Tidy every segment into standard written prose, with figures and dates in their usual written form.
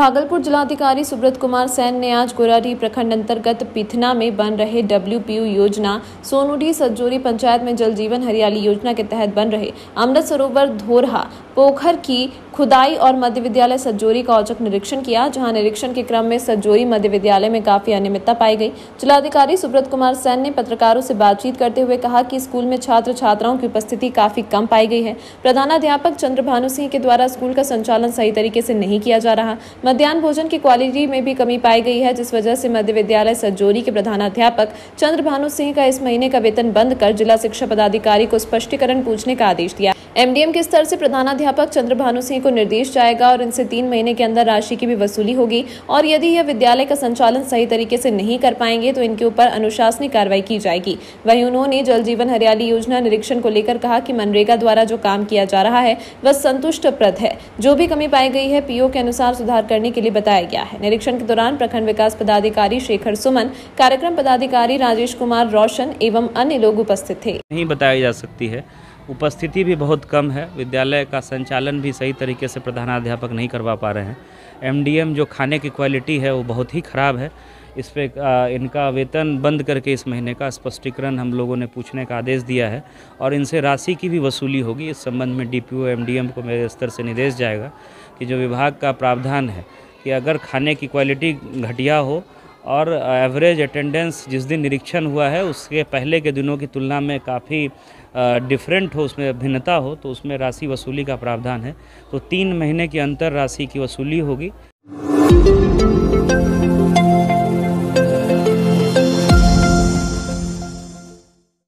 भागलपुर जिलाधिकारी सुब्रत कुमार सैन ने आज गोराडीह प्रखंड अंतर्गत पिथना में बन रहे WPU योजना सोनुडीह सज्जोरी पंचायत में जल जीवन हरियाली योजना के तहत बन रहे अमृत सरोवर धोरहा पोखर की खुदाई और मध्य विद्यालय सज्जोरी का औचक निरीक्षण किया, जहां निरीक्षण के क्रम में सज्जोरी मध्य विद्यालय में काफी अनियमितता पाई गई। जिलाधिकारी सुब्रत कुमार सैन ने पत्रकारों से बातचीत करते हुए कहा कि स्कूल में छात्र छात्राओं की उपस्थिति काफी कम पाई गई है। प्रधानाध्यापक चंद्रभानु सिंह के द्वारा स्कूल का संचालन सही तरीके से नहीं किया जा रहा। मध्याह्न भोजन की क्वालिटी में भी कमी पाई गई है, जिस वजह से मध्य विद्यालय सज्जोरी के प्रधानाध्यापक चंद्रभानु सिंह का इस महीने का वेतन बंद कर जिला शिक्षा पदाधिकारी को स्पष्टीकरण पूछने का आदेश दिया। MDM के स्तर से प्रधानाध्यापक चंद्रभानु सिंह को निर्देश जाएगा और इनसे 3 महीने के अंदर राशि की भी वसूली होगी और यदि यह विद्यालय का संचालन सही तरीके से नहीं कर पाएंगे तो इनके ऊपर अनुशासनिक कार्रवाई की जाएगी। वहीं उन्होंने जल जीवन हरियाली योजना निरीक्षण को लेकर कहा कि मनरेगा द्वारा जो काम किया जा रहा है वह संतुष्टप्रद है। जो भी कमी पाई गई है PO के अनुसार सुधार करने के लिए बताया गया है। निरीक्षण के दौरान प्रखंड विकास पदाधिकारी शेखर सुमन, कार्यक्रम पदाधिकारी राजेश कुमार रोशन एवं अन्य लोग उपस्थित थे। नहीं बताई जा सकती है, उपस्थिति भी बहुत कम है, विद्यालय का संचालन भी सही तरीके से प्रधानाध्यापक नहीं करवा पा रहे हैं। MDM जो खाने की क्वालिटी है वो बहुत ही ख़राब है। इस पे इनका वेतन बंद करके इस महीने का स्पष्टीकरण हम लोगों ने पूछने का आदेश दिया है और इनसे राशि की भी वसूली होगी। इस संबंध में DPO MDM को मेरे स्तर से निर्देश जाएगा कि जो विभाग का प्रावधान है कि अगर खाने की क्वालिटी घटिया हो और एवरेज अटेंडेंस जिस दिन निरीक्षण हुआ है उसके पहले के दिनों की तुलना में काफ़ी डिफरेंट हो, उसमें भिन्नता हो, तो उसमें राशि वसूली का प्रावधान है। तो 3 महीने के अंतर राशि की वसूली होगी।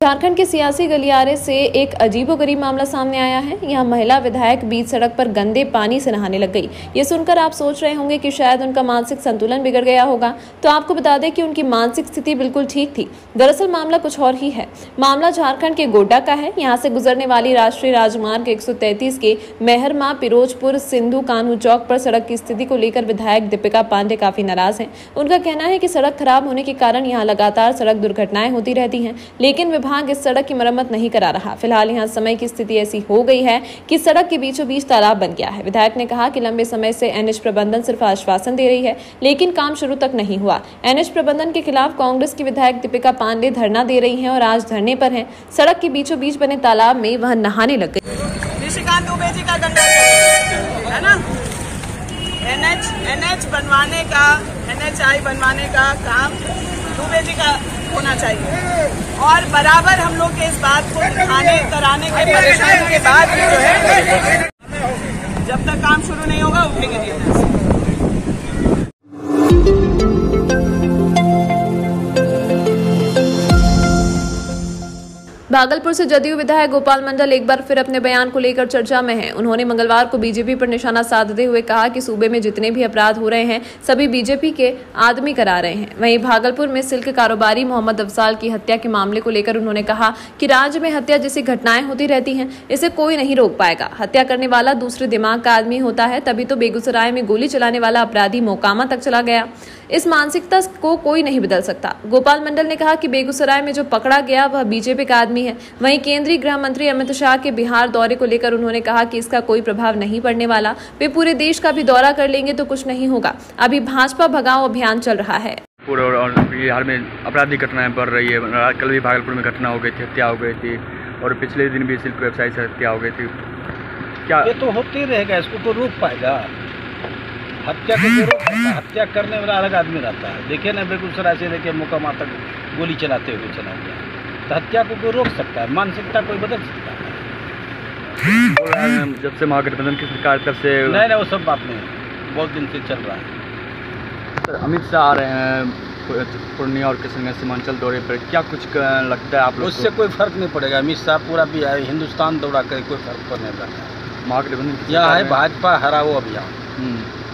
झारखंड के सियासी गलियारे से एक अजीबोगरीब मामला सामने आया है। यहाँ महिला विधायक बीच सड़क पर गंदे पानी से नहाने लग गई। ये सुनकर आप सोच रहे होंगे कि शायद उनका मानसिक संतुलन बिगड़ गया होगा, तो आपको बता दें कि उनकी मानसिक स्थिति बिल्कुल ठीक थी। दरअसल मामला कुछ और ही है। मामला झारखंड के गोड्डा का है। यहाँ से गुजरने वाली राष्ट्रीय राजमार्ग 133 के मेहरमा पिरोजपुर सिंधु कान्हू चौक पर सड़क की स्थिति को लेकर विधायक दीपिका पांडे काफी नाराज हैं। उनका कहना है कि सड़क खराब होने के कारण यहाँ लगातार सड़क दुर्घटनाएं होती रहती हैं, लेकिन विभाग इस सड़क की मरम्मत नहीं करा रहा। फिलहाल यहाँ समय की स्थिति ऐसी हो गई है कि सड़क के बीचों बीच तालाब बन गया है। विधायक ने कहा कि लंबे समय से NH प्रबंधन सिर्फ आश्वासन दे रही है, लेकिन काम शुरू तक नहीं हुआ। NH प्रबंधन के खिलाफ कांग्रेस की विधायक दीपिका पांडे धरना दे रही हैं और आज धरने पर हैं। सड़क के बीचों बीच बने तालाब में वह नहाने लग गई। NH बनवाने का, NHI बनवाने का काम दुबे जी का होना चाहिए और बराबर हम लोग के इस बात को दिखाने कराने के परेशानी के बाद भी जो है जब तक काम शुरू नहीं होगा उठेंगे नहीं। भागलपुर से जदयू विधायक गोपाल मंडल एक बार फिर अपने बयान को लेकर चर्चा में हैं। उन्होंने मंगलवार को बीजेपी पर निशाना साधते हुए कहा कि सूबे में जितने भी अपराध हो रहे हैं सभी बीजेपी के आदमी करा रहे हैं। वहीं भागलपुर में सिल्क कारोबारी मोहम्मद अफजाल की हत्या के मामले को लेकर उन्होंने कहा कि राज्य में हत्या जैसी घटनाएं होती रहती हैं, इसे कोई नहीं रोक पाएगा। हत्या करने वाला दूसरे दिमाग का आदमी होता है, तभी तो बेगूसराय में गोली चलाने वाला अपराधी मोकामा तक चला गया। इस मानसिकता को कोई नहीं बदल सकता। गोपाल मंडल ने कहा कि बेगूसराय में जो पकड़ा गया वह बीजेपी का आदमी है। वहीं केंद्रीय गृह मंत्री अमित शाह के बिहार दौरे को लेकर उन्होंने कहा कि इसका कोई प्रभाव नहीं पड़ने वाला। वे पूरे देश का भी दौरा कर लेंगे तो कुछ नहीं होगा। अभी भाजपा भगाओ अभियान चल रहा है। और बिहार में आपराधिक घटनाएं बढ़ रही है। कल भी भागलपुर में घटना हो गई थी, हत्या हो गई थी और पिछले दिन भी सिल्क व्यवसायी से हत्या हो गई थी। क्या ये तो होते ही रहेगा, इसको तो रोक पाएगा? हत्या को रोक पाएगा? हत्या करने वाला अलग आदमी रहता है। देखिए ना, बेगूसराय से लेके मोकामा तक गोली चलाते हुए चला गया, तो हत्या को कोई रोक सकता है? मानसिकता कोई बदल सकता है? जब से महागठबंधन की सरकार तब से नहीं, वो सब बात नहीं, बहुत दिन से चल रहा है। सर, अमित शाह आ रहे हैं पूर्णिया और किशनगंज सीमांचल दौरे पर, क्या कुछ लगता है आप लोग? उससे कोई फर्क नहीं पड़ेगा। अमित शाह पूरा भी हिंदुस्तान दौरा करे, कोई फर्क पड़ने वाला है। महागठबंधन यह है भाजपा हराओ अभियान,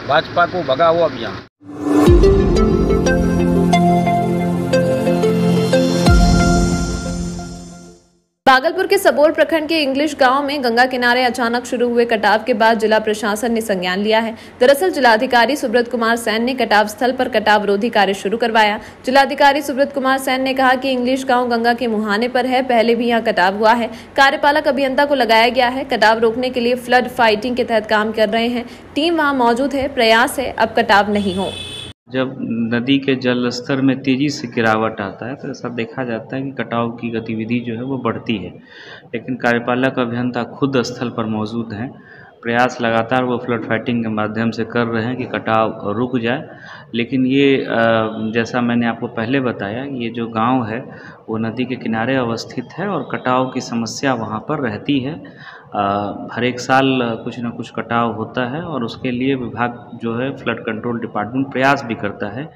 भाजपा को भगाओ अभियान। भागलपुर के सबौर प्रखंड के इंग्लिश गांव में गंगा किनारे अचानक शुरू हुए कटाव के बाद जिला प्रशासन ने संज्ञान लिया है। दरअसल जिलाधिकारी सुब्रत कुमार सैन ने कटाव स्थल पर कटाव रोधी कार्य शुरू करवाया। जिलाधिकारी सुब्रत कुमार सैन ने कहा कि इंग्लिश गांव गंगा के मुहाने पर है, पहले भी यहां कटाव हुआ है। कार्यपालक अभियंता को लगाया गया है। कटाव रोकने के लिए फ्लड फाइटिंग के तहत काम कर रहे हैं। टीम वहां मौजूद है। प्रयास है अब कटाव नहीं हो। जब नदी के जल स्तर में तेज़ी से गिरावट आता है तो ऐसा देखा जाता है कि कटाव की गतिविधि जो है वो बढ़ती है, लेकिन कार्यपालक अभियंता खुद स्थल पर मौजूद हैं। प्रयास लगातार वो फ्लड फाइटिंग के माध्यम से कर रहे हैं कि कटाव रुक जाए, लेकिन ये जैसा मैंने आपको पहले बताया, ये जो गांव है वो नदी के किनारे अवस्थित है और कटाव की समस्या वहाँ पर रहती है। हर एक साल कुछ न कुछ कटाव होता है और उसके लिए विभाग जो है फ्लड कंट्रोल डिपार्टमेंट प्रयास भी करता है।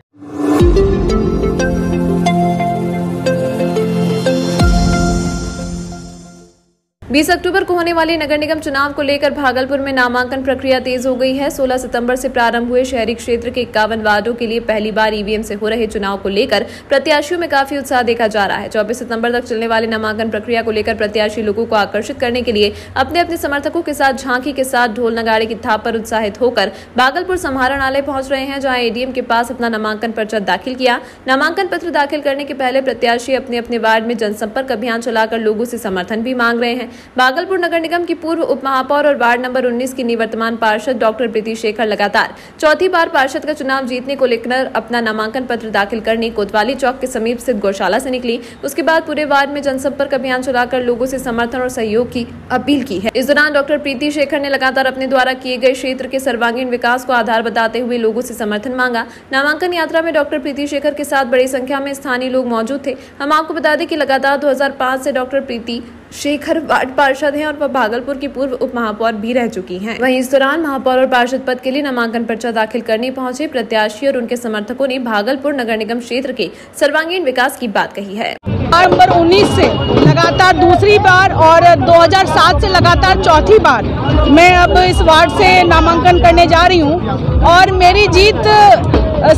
20 अक्टूबर को होने वाले नगर निगम चुनाव को लेकर भागलपुर में नामांकन प्रक्रिया तेज हो गई है। 16 सितंबर से प्रारंभ हुए शहरी क्षेत्र के 51 वार्डों के लिए पहली बार ईवीएम से हो रहे चुनाव को लेकर प्रत्याशियों में काफी उत्साह देखा जा रहा है। 24 सितंबर तक चलने वाले नामांकन प्रक्रिया को लेकर प्रत्याशी लोगों को आकर्षित करने के लिए अपने अपने समर्थकों के साथ झांकी के साथ ढोल नगाड़े की थाप पर उत्साहित होकर भागलपुर समाहरणालय पहुंच रहे हैं, जहां एडीएम के पास अपना नामांकन पर्चा दाखिल किया। नामांकन पत्र दाखिल करने के पहले प्रत्याशी अपने अपने वार्ड में जनसंपर्क अभियान चलाकर लोगों से समर्थन भी मांग रहे हैं। भागलपुर नगर निगम की पूर्व उप महापौर और वार्ड नंबर 19 की निवर्तमान पार्षद डॉक्टर प्रीति शेखर लगातार चौथी बार पार्षद का चुनाव जीतने को लेकर अपना नामांकन पत्र दाखिल करने कोतवाली चौक के समीप स्थित गौशाला से निकली। उसके बाद पूरे वार्ड में जनसंपर्क अभियान चलाकर लोगों से समर्थन और सहयोग की अपील की है। इस दौरान डॉक्टर प्रीति शेखर ने लगातार अपने द्वारा किए गए क्षेत्र के सर्वांगीण विकास को आधार बताते हुए लोगों से समर्थन मांगा। नामांकन यात्रा में डॉक्टर प्रीति शेखर के साथ बड़ी संख्या में स्थानीय लोग मौजूद थे। हम आपको बता दें कि लगातार 2005 से डॉक्टर प्रीति शेखर वार्ड पार्षद हैं और वह भागलपुर की पूर्व उप महापौर भी रह चुकी हैं। वहीं इस दौरान महापौर और पार्षद पद के लिए नामांकन पर्चा दाखिल करने पहुंचे प्रत्याशी और उनके समर्थकों ने भागलपुर नगर निगम क्षेत्र के सर्वांगीण विकास की बात कही है। नंबर 19 से लगातार दूसरी बार और 2007 से लगातार चौथी बार मैं अब इस वार्ड से नामांकन करने जा रही हूं और मेरी जीत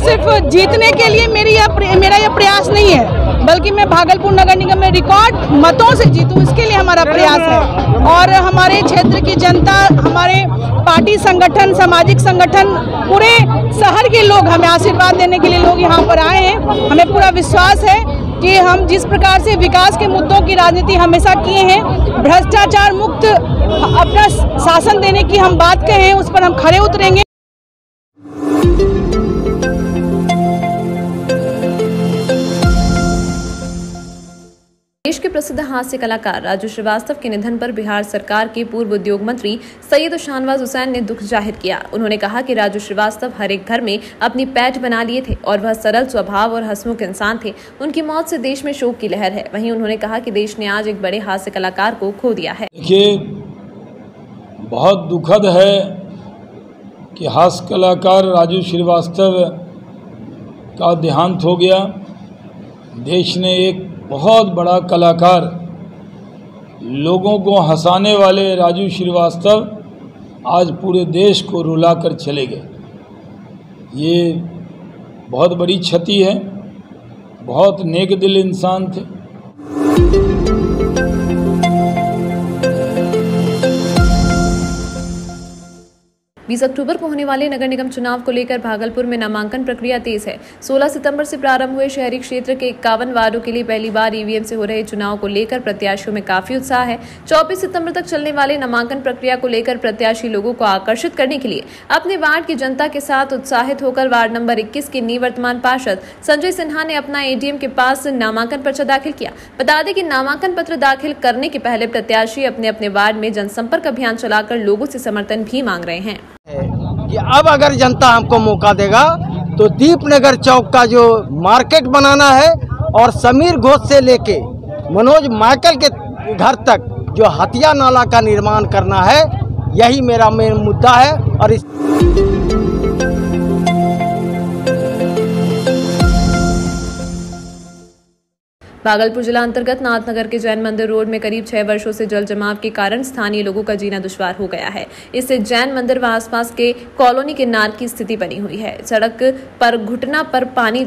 सिर्फ जीतने के लिए मेरा यह प्रयास नहीं है, बल्कि मैं भागलपुर नगर निगम में रिकॉर्ड मतों से जीतूं, इसके लिए हमारा प्रयास है। और हमारे क्षेत्र की जनता, हमारे पार्टी संगठन, सामाजिक संगठन, पूरे शहर के लोग हमें आशीर्वाद देने के लिए लोग यहाँ पर आए हैं। हमें पूरा विश्वास है कि हम जिस प्रकार से विकास के मुद्दों की राजनीति हमेशा किए हैं, भ्रष्टाचार मुक्त अपना शासन देने की हम बात कहे हैं, उस पर हम खरे उतरेंगे। देश के प्रसिद्ध हास्य कलाकार राजू श्रीवास्तव के निधन पर बिहार सरकार के पूर्व उद्योग मंत्री सैयद शाहनवाज हुसैन ने दुख जाहिर किया। उन्होंने कहा कि राजू श्रीवास्तव हर एक घर में अपनी पैठ बना लिए थे और वह सरल स्वभाव और हंसमुख इंसान थे। उनकी मौत से देश में शोक की लहर है। वहीं उन्होंने कहा कि देश ने आज एक बड़े हास्य कलाकार को खो दिया है। देखिए, बहुत दुखद है कि हास्य कलाकार राजू श्रीवास्तव का देहांत हो गया। देश ने एक बहुत बड़ा कलाकार, लोगों को हंसाने वाले राजू श्रीवास्तव आज पूरे देश को रुला कर चले गए। ये बहुत बड़ी क्षति है। बहुत नेक दिल इंसान थे। 20 अक्टूबर को होने वाले नगर निगम चुनाव को लेकर भागलपुर में नामांकन प्रक्रिया तेज है। 16 सितंबर से प्रारंभ हुए शहरी क्षेत्र के 51 वार्डों के लिए पहली बार ईवीएम से हो रहे चुनाव को लेकर प्रत्याशियों में काफी उत्साह है। 24 सितंबर तक चलने वाले नामांकन प्रक्रिया को लेकर प्रत्याशी लोगों को आकर्षित करने के लिए अपने वार्ड की जनता के साथ उत्साहित होकर वार्ड नंबर 21 के निवर्तमान पार्षद संजय सिन्हा ने अपना एडीएम के पास नामांकन पर्चा दाखिल किया। बता दें कि नामांकन पत्र दाखिल करने के पहले प्रत्याशी अपने अपने वार्ड में जनसंपर्क अभियान चलाकर लोगों से समर्थन भी मांग रहे हैं। कि अब अगर जनता हमको मौका देगा तो दीपनगर चौक का जो मार्केट बनाना है और समीर घोष से लेके मनोज माइकल के घर तक जो हथिया नाला का निर्माण करना है, यही मेरा मेन मुद्दा है। और इस भागलपुर जिला अंतर्गत नाथनगर के जैन मंदिर रोड में करीब 6 वर्षों से जल जमाव के कारण स्थानीय लोगों का जीना दुश्वार हो गया है। इससे जैन मंदिर व आसपास के कॉलोनी के नार की स्थिति बनी हुई है। सड़क पर घुटना पर पानी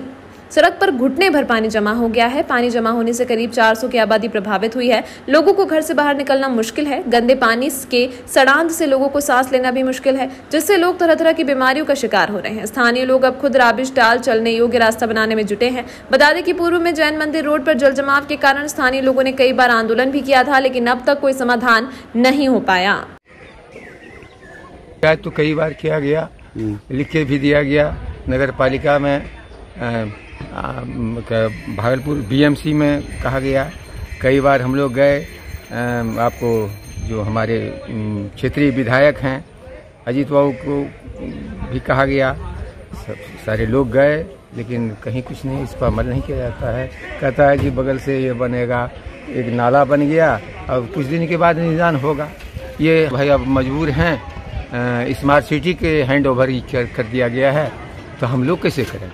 सड़क पर घुटने भर पानी जमा हो गया है। पानी जमा होने से करीब 400 की आबादी प्रभावित हुई है। लोगों को घर से बाहर निकलना मुश्किल है। गंदे पानी के सड़ांध से लोगों को सांस लेना भी मुश्किल है, जिससे लोग तरह तरह की बीमारियों का शिकार हो रहे हैं। स्थानीय लोग अब खुद राबिश डाल चलने योग्य रास्ता बनाने में जुटे हैं। बता दें कि पूर्व में जैन मंदिर रोड पर जल जमाव के कारण स्थानीय लोगों ने कई बार आंदोलन भी किया था, लेकिन अब तक कोई समाधान नहीं हो पाया। तो कई बार किया गया, लिख के भी दिया गया। नगर पालिका में भागलपुर बीएमसी में कहा गया। कई बार हम लोग गए। आपको जो हमारे क्षेत्रीय विधायक हैं अजीत बाबू को भी कहा गया। सारे लोग गए, लेकिन कहीं कुछ नहीं, इस पर अमल नहीं किया जाता है। कहता है कि बगल से ये बनेगा, एक नाला बन गया, अब कुछ दिन के बाद निदान होगा। ये भाई अब मजबूर हैं, स्मार्ट सिटी के हैंड ओवर कर दिया गया है, तो हम लोग कैसे करें।